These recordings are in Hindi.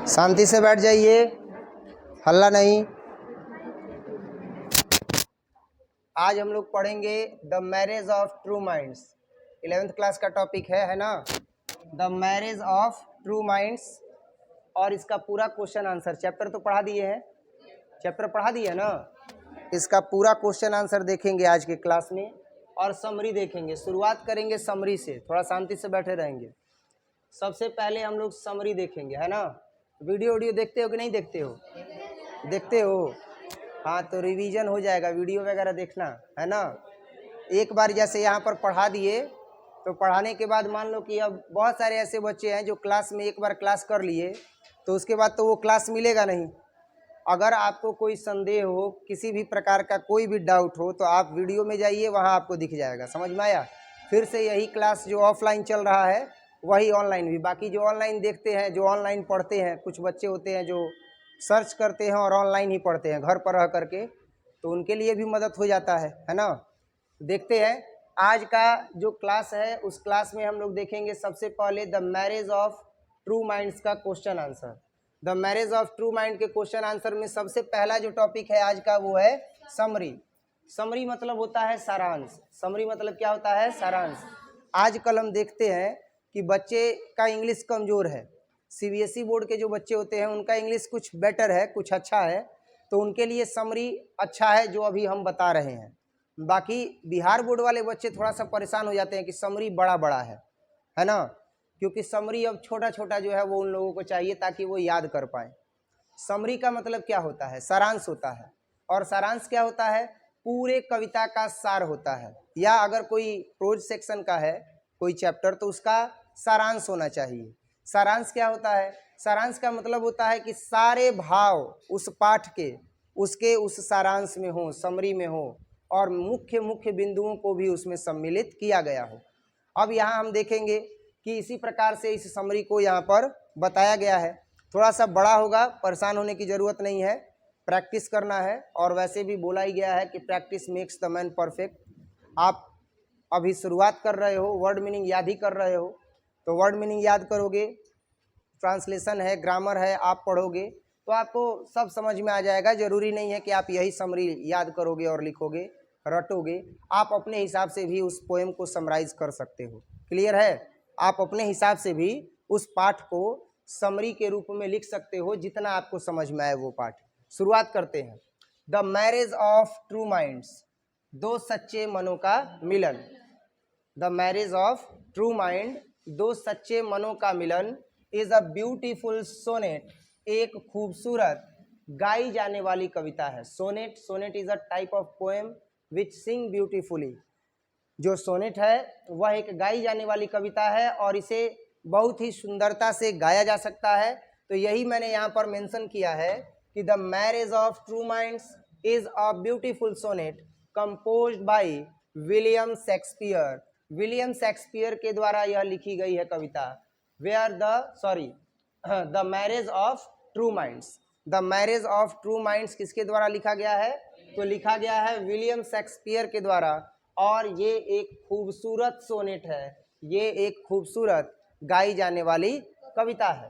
शांति से बैठ जाइए, हल्ला नहीं। आज हम लोग पढ़ेंगे the marriage of true minds. 11th class का टॉपिक है ना, the marriage of true minds. और इसका पूरा क्वेश्चन आंसर चैप्टर तो पढ़ा दिए हैं, चैप्टर पढ़ा दिए ना, इसका पूरा क्वेश्चन आंसर देखेंगे आज के क्लास में और समरी देखेंगे। शुरुआत करेंगे समरी से, थोड़ा शांति से बैठे रहेंगे। सबसे पहले हम लोग समरी देखेंगे, है ना। वीडियो देखते हो कि नहीं देखते हो? देखते हो, हाँ, तो रिवीजन हो जाएगा, वीडियो वगैरह देखना, है ना। एक बार जैसे यहाँ पर पढ़ा दिए तो पढ़ाने के बाद मान लो कि अब बहुत सारे ऐसे बच्चे हैं जो क्लास में एक बार क्लास कर लिए तो उसके बाद तो वो क्लास मिलेगा नहीं। अगर आपको कोई संदेह हो, किसी भी प्रकार का कोई भी डाउट हो तो आप वीडियो में जाइए, वहाँ आपको दिख जाएगा। समझ में आया? फिर से यही क्लास जो ऑफलाइन चल रहा है वही ऑनलाइन भी। बाकी जो ऑनलाइन देखते हैं, जो ऑनलाइन पढ़ते हैं, कुछ बच्चे होते हैं जो सर्च करते हैं और ऑनलाइन ही पढ़ते हैं घर पर रह करके, तो उनके लिए भी मदद हो जाता है ना। देखते हैं आज का जो क्लास है, उस क्लास में हम लोग देखेंगे सबसे पहले the marriage of true minds का question answer. The marriage of true mind के क्वेश्चन आंसर में सबसे पहला जो टॉपिक है आज का वो है समरी। समरी मतलब होता है सारांश। समरी मतलब क्या होता है? सारांश। आजकल हम देखते हैं कि बच्चे का इंग्लिश कमज़ोर है। सीबीएसई बोर्ड के जो बच्चे होते हैं उनका इंग्लिश कुछ बेटर है, कुछ अच्छा है, तो उनके लिए समरी अच्छा है जो अभी हम बता रहे हैं। बाकी बिहार बोर्ड वाले बच्चे थोड़ा सा परेशान हो जाते हैं कि समरी बड़ा बड़ा है ना, क्योंकि समरी अब छोटा छोटा जो है वो उन लोगों को चाहिए ताकि वो याद कर पाएँ। समरी का मतलब क्या होता है? सारांश होता है। और सारांश क्या होता है? पूरे कविता का सार होता है। या अगर कोई प्रोज सेक्शन का है कोई चैप्टर तो उसका सारांश होना चाहिए। सारांश क्या होता है? सारांश का मतलब होता है कि सारे भाव उस पाठ के उसके उस सारांश में हो, समरी में हो, और मुख्य मुख्य बिंदुओं को भी उसमें सम्मिलित किया गया हो। अब यहाँ हम देखेंगे कि इसी प्रकार से इस समरी को यहाँ पर बताया गया है। थोड़ा सा बड़ा होगा, परेशान होने की ज़रूरत नहीं है, प्रैक्टिस करना है। और वैसे भी बोला ही गया है कि practice makes the man perfect. आप अभी शुरुआत कर रहे हो, वर्ड मीनिंग याद ही कर रहे हो, तो वर्ड मीनिंग याद करोगे, ट्रांसलेशन है, ग्रामर है, आप पढ़ोगे तो आपको सब समझ में आ जाएगा। ज़रूरी नहीं है कि आप यही समरी याद करोगे और लिखोगे, रटोगे। आप अपने हिसाब से भी उस पोएम को समराइज कर सकते हो। क्लियर है? आप अपने हिसाब से भी उस पाठ को समरी के रूप में लिख सकते हो, जितना आपको समझ में आए वो पाठ। शुरुआत करते हैं। The marriage of true minds, दो सच्चे मनों का मिलन। The marriage of true mind, दो सच्चे मनों का मिलन, इज अ ब्यूटीफुल सोनेट, एक खूबसूरत गाई जाने वाली कविता है। Sonnet, sonnet is a type of poem which sing beautifully. जो सोनेट है वह एक गाई जाने वाली कविता है और इसे बहुत ही सुंदरता से गाया जा सकता है। तो यही मैंने यहाँ पर मेंशन किया है कि the marriage of true minds is a beautiful sonnet composed by William Shakespeare. William Shakespeare के द्वारा यह लिखी गई है कविता। The marriage of true minds, the marriage of true minds किसके द्वारा लिखा गया है? तो लिखा गया है विलियम शेक्सपियर के द्वारा। और ये एक खूबसूरत सोनेट है, ये एक खूबसूरत गाई जाने वाली कविता है।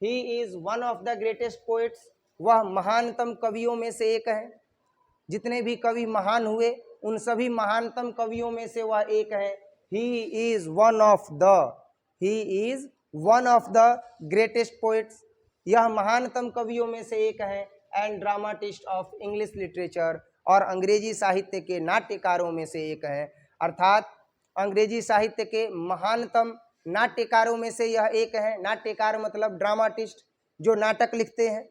He is one of the greatest poets, वह महानतम कवियों में से एक है। जितने भी कवि महान हुए उन सभी महानतम कवियों में से वह एक है। He is one of the greatest poets, यह महानतम कवियों में से एक है। And dramatist of English literature, और अंग्रेजी साहित्य के नाट्यकारों में से एक है। अर्थात अंग्रेजी साहित्य के महानतम नाट्यकारों में से यह एक है। नाट्यकार मतलब ड्रामाटिस्ट, जो नाटक लिखते हैं,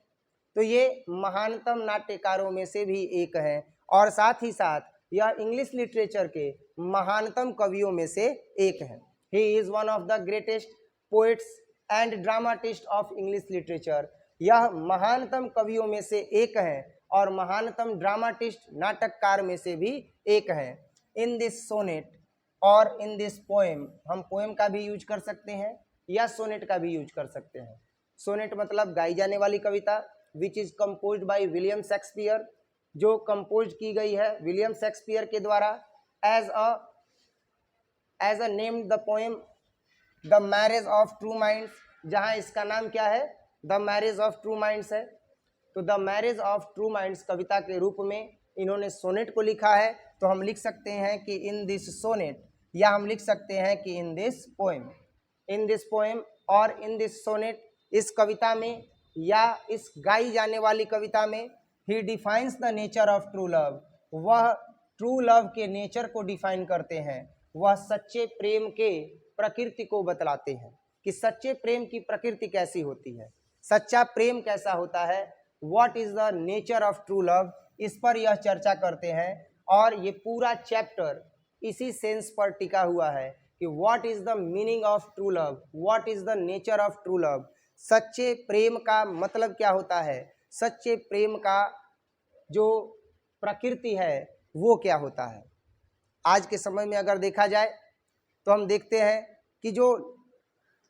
तो ये महानतम नाट्यकारों में से भी एक है। और साथ ही साथ यह इंग्लिश लिटरेचर के महानतम कवियों में से एक है। He is one of the greatest poets and dramatist of English literature, यह महानतम कवियों में से एक है और महानतम ड्रामाटिस्ट नाटककार में से भी एक है। इन दिस सोनेट और इन दिस पोएम, हम पोएम का भी यूज कर सकते हैं या सोनेट का भी यूज कर सकते हैं। सोनेट मतलब गाई जाने वाली कविता, which is composed by William Shakespeare, जो कंपोज की गई है विलियम शेक्सपियर के द्वारा। As a named the poem the marriage of true minds, जहाँ इसका नाम क्या है? The marriage of true minds है। तो the marriage of true minds कविता के रूप में इन्होंने सोनेट को लिखा है। तो हम लिख सकते हैं कि इन दिस सोनेट, या हम लिख सकते हैं कि in this poem, in this poem और इन दिस सोनेट, इस कविता में या इस गाई जाने वाली कविता में ही defines the nature of true love, वह ट्रू लव के नेचर को डिफाइन करते हैं, वह सच्चे प्रेम के प्रकृति को बतलाते हैं कि सच्चे प्रेम की प्रकृति कैसी होती है, सच्चा प्रेम कैसा होता है, what is the nature of true love, इस पर यह चर्चा करते हैं। और ये पूरा चैप्टर इसी सेंस पर टिका हुआ है कि what is the meaning of true love, what is the nature of true love, सच्चे प्रेम का मतलब क्या होता है, सच्चे प्रेम का जो प्रकृति है वो क्या होता है। आज के समय में अगर देखा जाए तो हम देखते हैं कि जो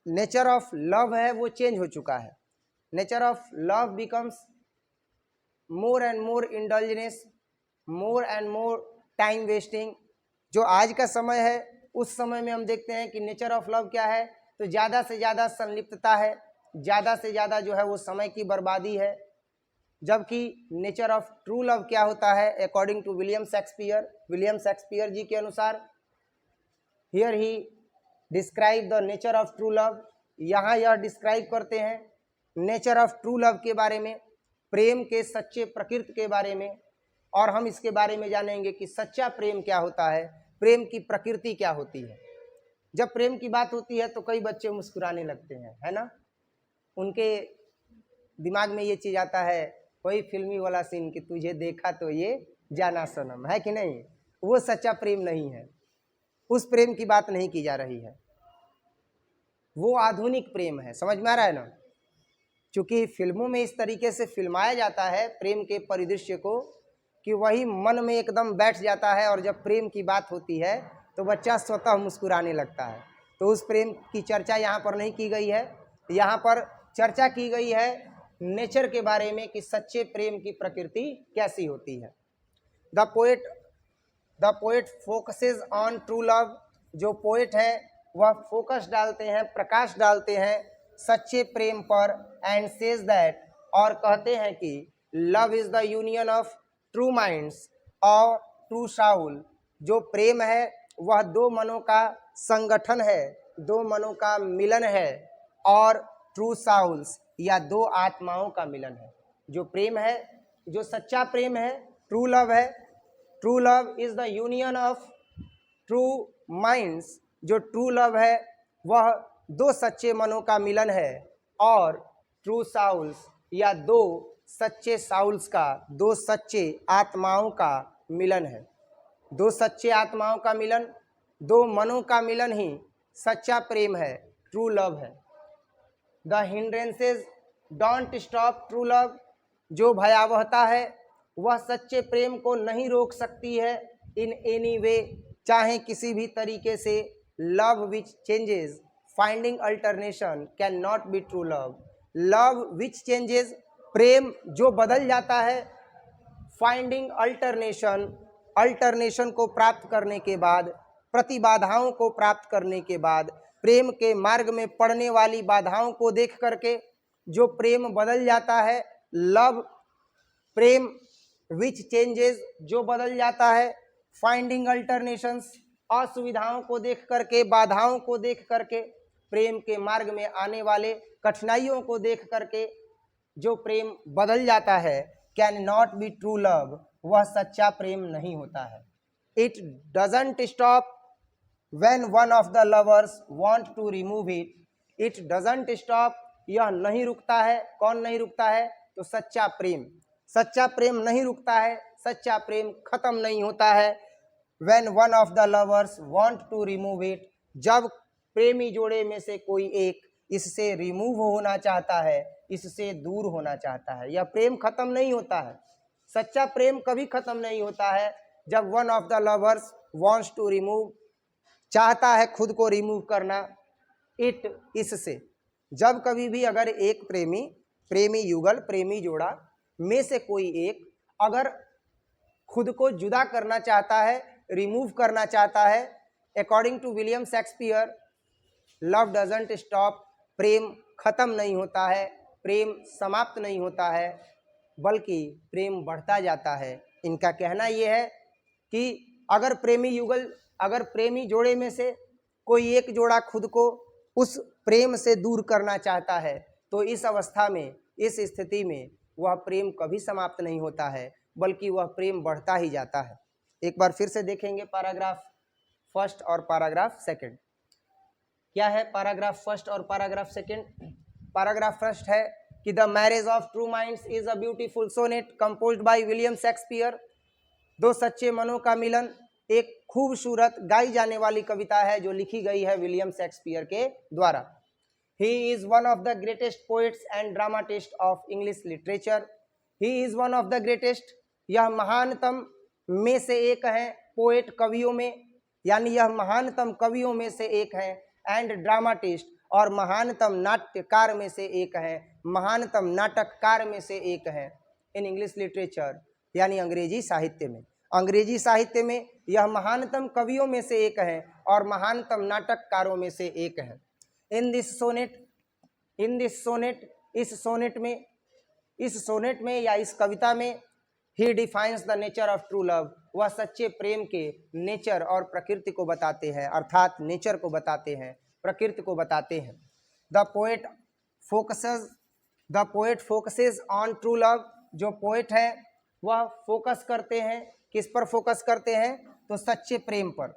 नेचर ऑफ लव है वो चेंज हो चुका है। Nature of love becomes more and more indulgence, more and more time wasting. जो आज का समय है उस समय में हम देखते हैं कि नेचर ऑफ लव क्या है, तो ज़्यादा से ज़्यादा संलिप्तता है, ज़्यादा से ज़्यादा जो है वो समय की बर्बादी है। जबकि नेचर ऑफ ट्रू लव क्या होता है, अकॉर्डिंग टू विलियम शेक्सपियर जी के अनुसार, here he describe the nature of true love, यहाँ यह डिस्क्राइब करते हैं नेचर ऑफ ट्रू लव के बारे में, प्रेम के सच्चे प्रकृति के बारे में। और हम इसके बारे में जानेंगे कि सच्चा प्रेम क्या होता है, प्रेम की प्रकृति क्या होती है। जब प्रेम की बात होती है तो कई बच्चे मुस्कुराने लगते हैं, है ना, उनके दिमाग में ये चीज़ आता है, वही फिल्मी वाला सीन कि तुझे देखा तो ये जाना सनम, है कि नहीं। वो सच्चा प्रेम नहीं है, उस प्रेम की बात नहीं की जा रही है, वो आधुनिक प्रेम है। समझ में आ रहा है ना। चूँकि फिल्मों में इस तरीके से फिल्माया जाता है प्रेम के परिदृश्य को कि वही मन में एकदम बैठ जाता है, और जब प्रेम की बात होती है तो बच्चा स्वतः मुस्कुराने लगता है। तो उस प्रेम की चर्चा यहाँ पर नहीं की गई है, यहाँ पर चर्चा की गई है नेचर के बारे में कि सच्चे प्रेम की प्रकृति कैसी होती है। The poet focuses on true love, जो पोएट है वह फोकस डालते हैं, प्रकाश डालते हैं सच्चे प्रेम पर, एंड सेज दैट, और कहते हैं कि love is the union of true minds और ट्रू साउल, जो प्रेम है वह दो मनों का संगठन है, दो मनों का मिलन है, और ट्रू साउल्स या दो आत्माओं का मिलन है। जो प्रेम है, जो सच्चा प्रेम है, ट्रू लव है, true love is the union of true minds, जो ट्रू लव है वह दो सच्चे मनों का मिलन है, और ट्रू साउल्स या दो सच्चे साउल्स का, दो सच्चे आत्माओं का मिलन है। दो सच्चे आत्माओं का मिलन, दो मनों का मिलन ही सच्चा प्रेम है, ट्रू लव है। The hindrances don't stop true love, जो भयावहता है वह सच्चे प्रेम को नहीं रोक सकती है इन एनी वे, चाहे किसी भी तरीके से। Love which changes finding alternation can not be true love, love which changes, प्रेम जो बदल जाता है, फाइंडिंग अल्टरनेशन, अल्टरनेशन को प्राप्त करने के बाद, प्रतिबाधाओं को प्राप्त करने के बाद, प्रेम के मार्ग में पड़ने वाली बाधाओं को देख करके जो प्रेम बदल जाता है, लव प्रेम विच चेंजेस, जो बदल जाता है, फाइंडिंग अल्टरनेशंस, असुविधाओं को देख करके, बाधाओं को देख करके, प्रेम के मार्ग में आने वाले कठिनाइयों को देख करके जो प्रेम बदल जाता है, can not be true love, वह सच्चा प्रेम नहीं होता है। It doesn't stop when one of the lovers want to remove it, it doesn't stop, यह नहीं रुकता है। कौन नहीं रुकता है? तो सच्चा प्रेम, सच्चा प्रेम नहीं रुकता है, सच्चा प्रेम खत्म नहीं होता है। When one of the lovers want to remove it, जब प्रेमी जोड़े में से कोई एक इससे रिमूव होना चाहता है, इससे दूर होना चाहता है, यह प्रेम खत्म नहीं होता है। सच्चा प्रेम कभी खत्म नहीं होता है। जब one of the lovers wants to remove, चाहता है खुद को रिमूव करना, इट, इससे, जब कभी भी अगर एक प्रेमी युगल, प्रेमी जोड़ा में से कोई एक अगर खुद को जुदा करना चाहता है, रिमूव करना चाहता है, according to William Shakespeare, love doesn't stop, प्रेम खत्म नहीं होता है। प्रेम समाप्त नहीं होता है बल्कि प्रेम बढ़ता जाता है। इनका कहना यह है कि अगर प्रेमी जोड़े में से कोई एक जोड़ा खुद को उस प्रेम से दूर करना चाहता है तो इस अवस्था में, इस स्थिति में वह प्रेम कभी समाप्त नहीं होता है बल्कि वह प्रेम बढ़ता ही जाता है। एक बार फिर से देखेंगे पैराग्राफ फर्स्ट और पैराग्राफ सेकंड। क्या है पैराग्राफ फर्स्ट और पैराग्राफ सेकंड? पैराग्राफ फर्स्ट है कि the marriage of true minds is a beautiful sonnet composed by William Shakespeare. दो सच्चे मनों का मिलन एक खूबसूरत गाई जाने वाली कविता है जो लिखी गई है विलियम शेक्सपियर के द्वारा। He is one of the greatest poets and dramatist of English literature. He is one of the greatest, यह महानतम में से एक है, पोएट कवियों में, यानी यह महानतम कवियों में से एक है, एंड ड्रामाटिस्ट और महानतम नाट्यकार में से एक है, महानतम नाटककार में से एक है। इन इंग्लिश लिटरेचर यानी अंग्रेजी साहित्य में, अंग्रेजी साहित्य में यह महानतम कवियों में से एक है और महानतम नाटककारों में से एक है। इन दिस सोनेट, इस सोनेट में या इस कविता में ही defines the nature of true love, वह सच्चे प्रेम के नेचर और प्रकृति को बताते हैं, अर्थात नेचर को बताते हैं, प्रकृति को बताते हैं। The poet focuses on true love, जो पोएट है वह फोकस करते हैं, किस पर फोकस करते हैं? तो सच्चे प्रेम पर।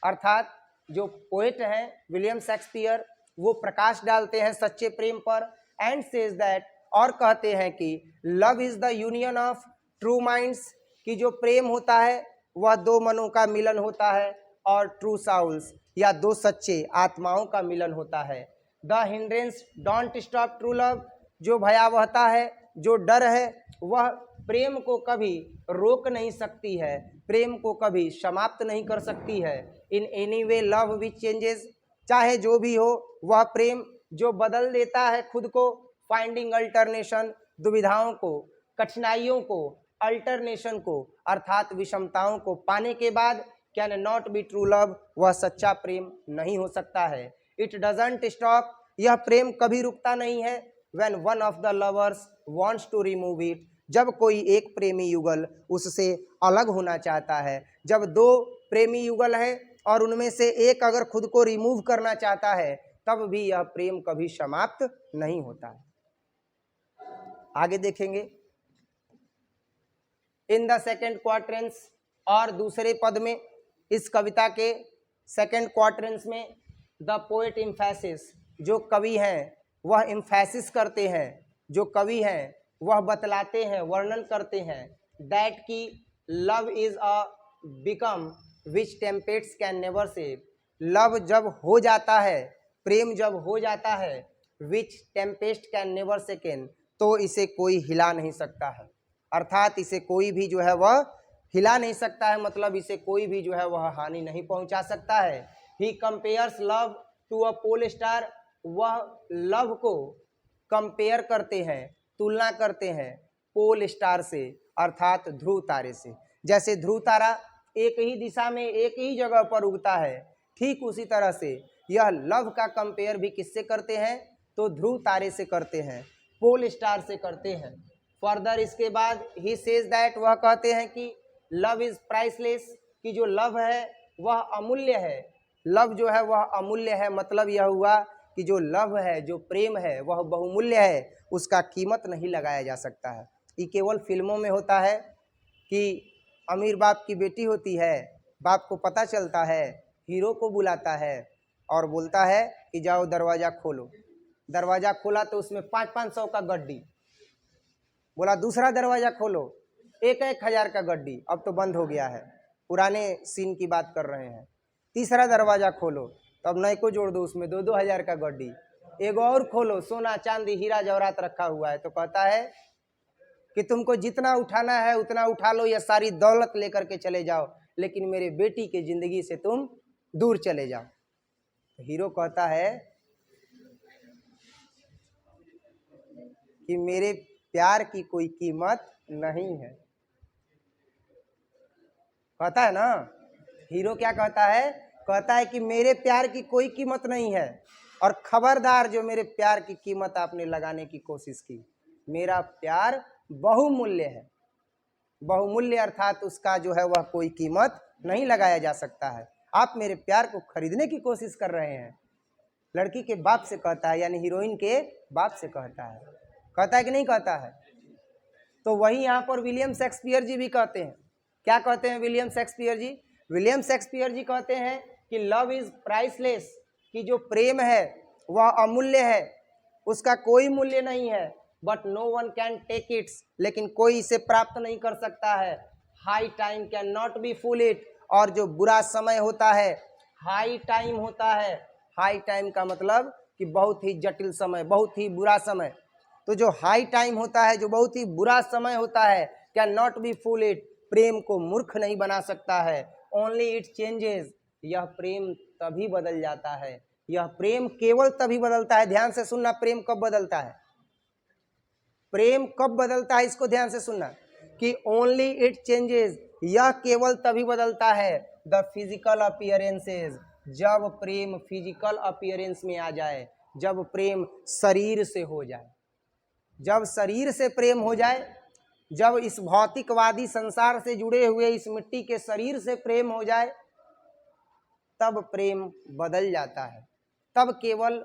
अर्थात जो पोएट हैं विलियम शेक्सपियर वो प्रकाश डालते हैं सच्चे प्रेम पर। एंड सेज दैट, और कहते हैं कि love is the union of true minds, कि जो प्रेम होता है वह दो मनों का मिलन होता है, और ट्रू साउल्स या दो सच्चे आत्माओं का मिलन होता है। The hindrance don't stop true love, जो भयावहता है, जो डर है, वह प्रेम को कभी रोक नहीं सकती है, प्रेम को कभी समाप्त नहीं कर सकती है। In any way love which changes, चाहे जो भी हो वह प्रेम जो बदल देता है खुद को, फाइंडिंग अल्टरनेशन, दुविधाओं को, कठिनाइयों को, अल्टरनेशन को अर्थात विषमताओं को पाने के बाद can not be true love, वह सच्चा प्रेम नहीं हो सकता है। इट डजंट स्टॉप, यह प्रेम कभी रुकता नहीं है। When one of the lovers wants to remove it, जब कोई एक प्रेमी युगल उससे अलग होना चाहता है, जब दो प्रेमी युगल है और उनमें से एक अगर खुद को रिमूव करना चाहता है तब भी यह प्रेम कभी समाप्त नहीं होता है। आगे देखेंगे इन द सेकेंड क्वाड्रेंस, और दूसरे पद में इस कविता के सेकेंड क्वाड्रेंस में द पोएट इम्फेसिस, जो कवि हैं वह इम्फेसिस करते हैं, जो कवि हैं वह बतलाते हैं, वर्णन करते हैं दैट की love is a become which tempests can never save, love जब हो जाता है, प्रेम जब हो जाता है, which tempest can never second, तो इसे कोई हिला नहीं सकता है। अर्थात इसे कोई भी जो है वह हिला नहीं सकता है, मतलब इसे कोई भी जो है वह हानि नहीं पहुंचा सकता है। He compares love to a pole star, वह लव को कंपेयर करते हैं, तुलना करते हैं पोल स्टार से, अर्थात ध्रुव तारे से। जैसे ध्रुव तारा एक ही दिशा में एक ही जगह पर उगता है, ठीक उसी तरह से यह लव का कंपेयर भी किससे करते हैं? तो ध्रुव तारे से करते हैं, पोल स्टार से करते हैं। फर्दर इसके बाद ही सेज दैट, वह कहते हैं कि लव इज प्राइसलेस, कि जो लव है वह अमूल्य है, लव जो है वह अमूल्य है। मतलब यह हुआ कि जो लव है, जो प्रेम है वह बहुमूल्य है, उसका कीमत नहीं लगाया जा सकता है। ये केवल फिल्मों में होता है कि अमीर बाप की बेटी होती है, बाप को पता चलता है, हीरो को बुलाता है और बोलता है कि जाओ दरवाज़ा खोलो। दरवाज़ा खोला तो उसमें 500-500 का गड्डी, बोला दूसरा दरवाज़ा खोलो, 1,000 का गड्डी, अब तो बंद हो गया है, पुराने सीन की बात कर रहे हैं। तीसरा दरवाज़ा खोलो तो अब नए को जोड़ दो, उसमें 2,000 का गड्डी। एक और खोलो, सोना चांदी हीरा जवाहरात रखा हुआ है, तो कहता है कि तुमको जितना उठाना है उतना उठा लो या सारी दौलत लेकर के चले जाओ, लेकिन मेरे बेटी की जिंदगी से तुम दूर चले जाओ। तो हीरो कहता है कि मेरे प्यार की कोई कीमत नहीं है। कहता है ना, हीरो क्या कहता है? कहता है कि मेरे प्यार की कोई कीमत नहीं है, और खबरदार जो मेरे प्यार की कीमत आपने लगाने की कोशिश की। मेरा प्यार बहुमूल्य है। बहुमूल्य अर्थात उसका जो है वह कोई कीमत नहीं लगाया जा सकता है। आप मेरे प्यार को खरीदने की कोशिश कर रहे हैं। लड़की के बाप से कहता है, यानी हीरोइन के बाप से कहता है कि नहीं कहता है? तो वही यहाँ पर विलियम शेक्सपियर जी भी कहते हैं। क्या कहते हैं विलियम शेक्सपियर जी? विलियम शेक्सपियर जी कहते हैं कि लव इज प्राइसलेस, कि जो प्रेम है वह अमूल्य है, उसका कोई मूल्य नहीं है। But no one can take its, लेकिन कोई इसे प्राप्त नहीं कर सकता है। High time can not be full it, और जो बुरा समय होता है, हाई टाइम होता है। हाई टाइम का मतलब कि बहुत ही जटिल समय, बहुत ही बुरा समय। तो जो हाई टाइम होता है, जो बहुत ही बुरा समय होता है, can not be full it, प्रेम को मूर्ख नहीं बना सकता है। ओनली इट चेंजेस, यह प्रेम तभी बदल जाता है। यह प्रेम केवल तभी बदलता है। ध्यान से सुनना, प्रेम कब बदलता है? प्रेम कब बदलता है, इसको ध्यान से सुनना, कि ओनली इट चेंजेस, यह केवल तभी बदलता है द फिजिकल अपीयरेंसेस, जब प्रेम फिजिकल अपीयरेंस में आ जाए, जब प्रेम शरीर से हो जाए। जब शरीर से प्रेम हो जाए, जब इस भौतिकवादी संसार से जुड़े हुए इस मिट्टी के शरीर से प्रेम हो जाए, तब प्रेम बदल जाता है। तब केवल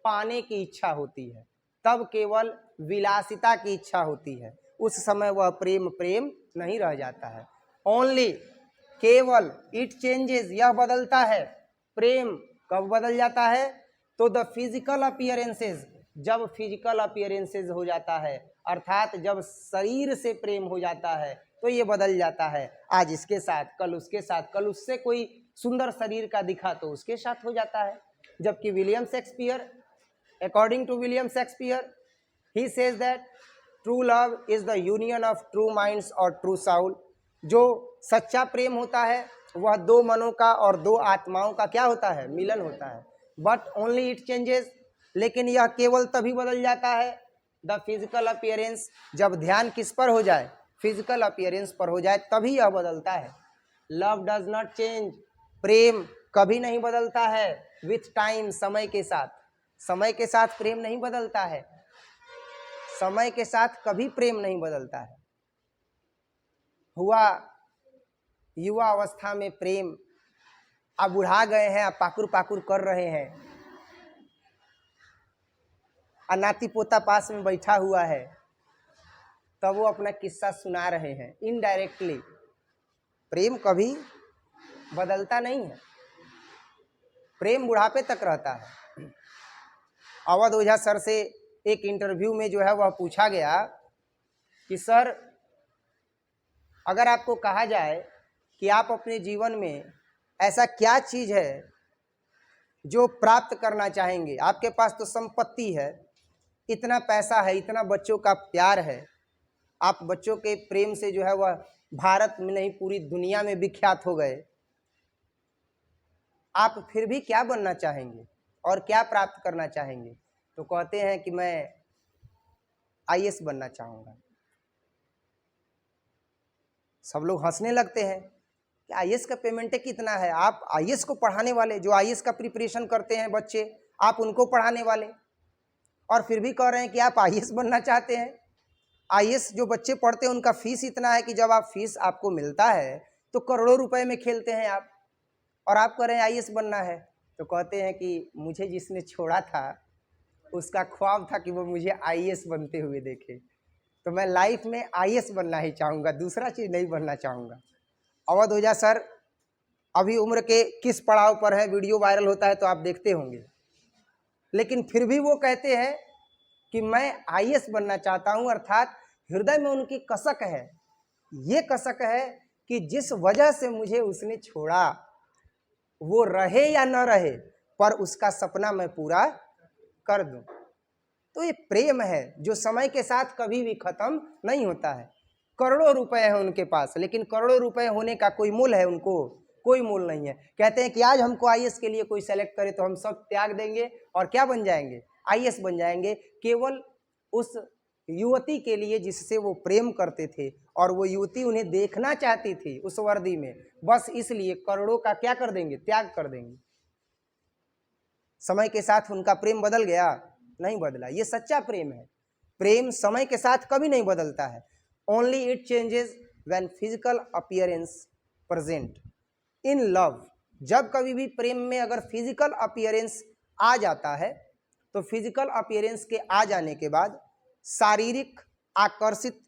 पाने की इच्छा होती है, तब केवल विलासिता की इच्छा होती है। उस समय वह प्रेम प्रेम नहीं रह जाता है। ओनली, केवल, इट चेंजेस, यह बदलता है। प्रेम कब बदल जाता है? तो द फिजिकल अपीयरेंसेस, जब फिजिकल अपीयरेंसेस हो जाता है, अर्थात जब शरीर से प्रेम हो जाता है, तो ये बदल जाता है। आज इसके साथ, कल उसके साथ, कल उससे कोई सुंदर शरीर का दिखा तो उसके साथ हो जाता है। जबकि William Shakespeare, according to William Shakespeare, he says that true love is the union of true minds और ट्रू साउल। जो सच्चा प्रेम होता है वह दो मनों का और दो आत्माओं का क्या होता है? मिलन होता है। बट ओनली इट चेंजेस, लेकिन यह केवल तभी बदल जाता है द फिजिकल अपीयरेंस, जब ध्यान किस पर हो जाए? फिजिकल अपीयरेंस पर हो जाए, तभी यह बदलता है। लव डज नॉट चेंज, प्रेम कभी नहीं बदलता है विथ टाइम, समय के साथ। समय के साथ प्रेम नहीं बदलता है, समय के साथ कभी प्रेम नहीं बदलता है। हुआ युवा अवस्था में प्रेम, अब बुढ़ा गए हैं, अब पाकुर पाकुर कर रहे हैं, नाती पोता पास में बैठा हुआ है, तब वो अपना किस्सा सुना रहे हैं इनडायरेक्टली। प्रेम कभी बदलता नहीं है, प्रेम बुढ़ापे तक रहता है। अवध ओझा सर से एक इंटरव्यू में जो है वह पूछा गया कि सर, अगर आपको कहा जाए कि आप अपने जीवन में ऐसा क्या चीज़ है जो प्राप्त करना चाहेंगे, आपके पास तो संपत्ति है, इतना पैसा है, इतना बच्चों का प्यार है, आप बच्चों के प्रेम से जो है वह भारत में नहीं पूरी दुनिया में विख्यात हो गए, आप फिर भी क्या बनना चाहेंगे और क्या प्राप्त करना चाहेंगे? तो कहते हैं कि मैं आईएएस बनना चाहूँगा। सब लोग हंसने लगते हैं कि आईएएस का पेमेंट कितना है? आप आईएएस को पढ़ाने वाले, जो आईएएस का प्रिपरेशन करते हैं बच्चे, आप उनको पढ़ाने वाले, और फिर भी कह रहे हैं कि आप आईएएस बनना चाहते हैं। आईएएस जो बच्चे पढ़ते हैं उनका फीस इतना है कि जब आप फीस आपको मिलता है तो करोड़ों रुपए में खेलते हैं आप, और आप कह रहे हैं आईएएस बनना है। तो कहते हैं कि मुझे जिसने छोड़ा था उसका ख्वाब था कि वो मुझे आईएएस बनते हुए देखे, तो मैं लाइफ में आईएएस बनना ही चाहूँगा, दूसरा चीज़ नहीं बनना चाहूँगा। अवध ओझा सर अभी उम्र के किस पड़ाव पर है, वीडियो वायरल होता है तो आप देखते होंगे, लेकिन फिर भी वो कहते हैं कि मैं आईएएस बनना चाहता हूँ। अर्थात हृदय में उनकी कसक है, ये कसक है कि जिस वजह से मुझे उसने छोड़ा वो रहे या न रहे, पर उसका सपना मैं पूरा कर दूं। तो ये प्रेम है जो समय के साथ कभी भी खत्म नहीं होता है। करोड़ों रुपए हैं उनके पास, लेकिन करोड़ों रुपए होने का कोई मूल है? उनको कोई मूल नहीं है। कहते हैं कि आज हमको आईएएस के लिए कोई सेलेक्ट करे तो हम सब त्याग देंगे और क्या बन जाएंगे? आईएएस बन जाएंगे, केवल उस युवती के लिए जिससे वो प्रेम करते थे, और वो युवती उन्हें देखना चाहती थी उस वर्दी में, बस इसलिए करोड़ों का क्या कर देंगे? त्याग कर देंगे। समय के साथ उनका प्रेम बदल गया? नहीं बदला। ये सच्चा प्रेम है। प्रेम समय के साथ कभी नहीं बदलता है। Only it changes when physical appearance present in love. जब कभी भी प्रेम में अगर फिजिकल अपीयरेंस आ जाता है तो फिजिकल अपीयरेंस के आ जाने के बाद शारीरिक आकर्षित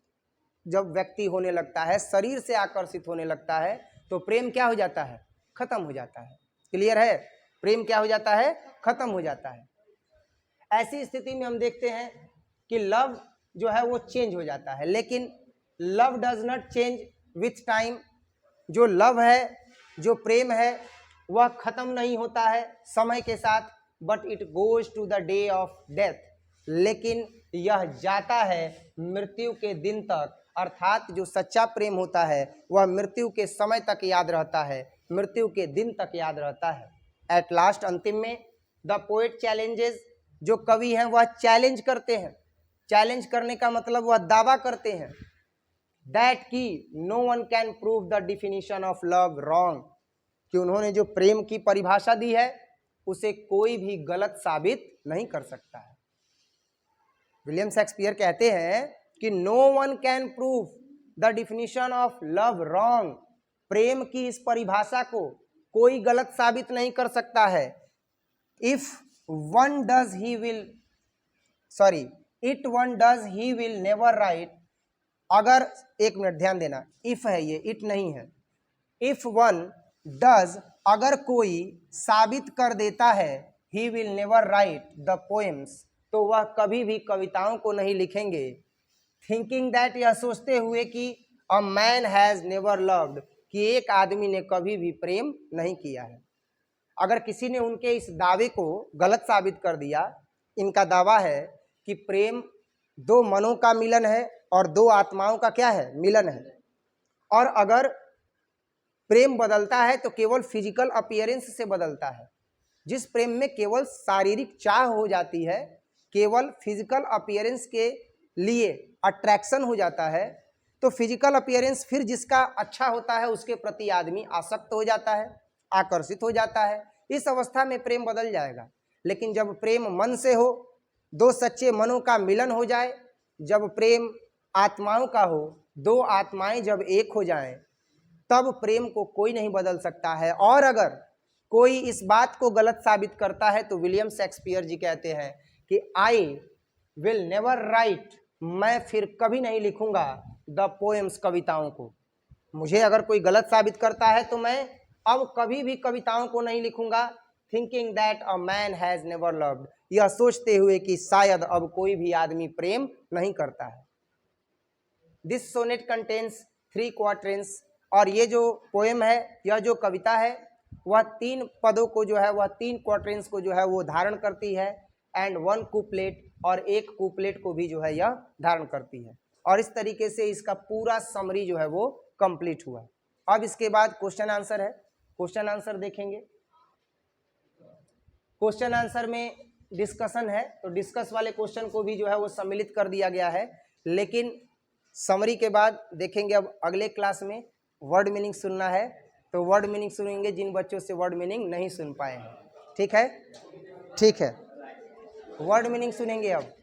जब व्यक्ति होने लगता है, शरीर से आकर्षित होने लगता है, तो प्रेम क्या हो जाता है? खत्म हो जाता है। क्लियर है? प्रेम क्या हो जाता है? खत्म हो जाता है। ऐसी स्थिति में हम देखते हैं कि लव जो है वो चेंज हो जाता है, लेकिन love does not change with time. जो लव है, जो प्रेम है, वह खत्म नहीं होता है समय के साथ, but it goes to the day of death. लेकिन यह जाता है मृत्यु के दिन तक। अर्थात जो सच्चा प्रेम होता है वह मृत्यु के समय तक याद रहता है, मृत्यु के दिन तक याद रहता है। एट लास्ट, अंतिम में, द पोएट चैलेंजेस। जो कवि हैं वह चैलेंज करते हैं। चैलेंज करने का मतलब वह दावा करते हैं दैट की no one can prove the definition of love wrong, कि उन्होंने जो प्रेम की परिभाषा दी है उसे कोई भी गलत साबित नहीं कर सकता है। विलियम शेक्सपियर कहते हैं कि no one can prove the definition of love wrong. प्रेम की इस परिभाषा को कोई गलत साबित नहीं कर सकता है। If one does he will it one does he will never write. अगर, एक मिनट ध्यान देना, इफ है ये, इट नहीं है। इफ वन डज, अगर कोई साबित कर देता है, he will never write the poems, तो वह कभी भी कविताओं को नहीं लिखेंगे। थिंकिंग दैट, यह सोचते हुए कि a man has never loved, कि एक आदमी ने कभी भी प्रेम नहीं किया है। अगर किसी ने उनके इस दावे को गलत साबित कर दिया, इनका दावा है कि प्रेम दो मनों का मिलन है और दो आत्माओं का क्या है? मिलन है। और अगर प्रेम बदलता है तो केवल फिजिकल अपीयरेंस से बदलता है। जिस प्रेम में केवल शारीरिक चाह हो जाती है, केवल फिजिकल अपीयरेंस के लिए अट्रैक्शन हो जाता है, तो फिजिकल अपीयरेंस फिर जिसका अच्छा होता है उसके प्रति आदमी आसक्त हो जाता है, आकर्षित हो जाता है। इस अवस्था में प्रेम बदल जाएगा। लेकिन जब प्रेम मन से हो, दो सच्चे मनों का मिलन हो जाए, जब प्रेम आत्माओं का हो, दो आत्माएं जब एक हो जाएं, तब प्रेम को कोई नहीं बदल सकता है। और अगर कोई इस बात को गलत साबित करता है तो विलियम शेक्सपियर जी कहते हैं कि आई विल नेवर राइट, मैं फिर कभी नहीं लिखूंगा द पोएम्स, कविताओं को। मुझे अगर कोई गलत साबित करता है तो मैं अब कभी भी कविताओं को नहीं लिखूंगा। Thinking that a man has never loved, यह सोचते हुए कि शायद अब कोई भी आदमी प्रेम नहीं करता है। दिस सोनेट कंटेन्स 3 क्वार्टरेंस, और ये जो पोएम है, यह जो कविता है, वह 3 पदों को जो है, वह 3 क्वार्टरेंस को जो है वो धारण करती है, एंड 1 कूपलेट, और 1 कूपलेट को भी जो है यह धारण करती है। और इस तरीके से इसका पूरा समरी जो है वो कंप्लीट हुआ। अब इसके बाद क्वेश्चन आंसर है। क्वेश्चन आंसर देखेंगे। क्वेश्चन आंसर में डिस्कशन है, तो डिस्कस वाले क्वेश्चन को भी जो है वो सम्मिलित कर दिया गया है। लेकिन समरी के बाद देखेंगे अब अगले क्लास में वर्ड मीनिंग सुनना है, तो वर्ड मीनिंग सुनेंगे जिन बच्चों से वर्ड मीनिंग नहीं सुन पाए हैं। ठीक है? ठीक है, वर्ड मीनिंग सुनेंगे अब।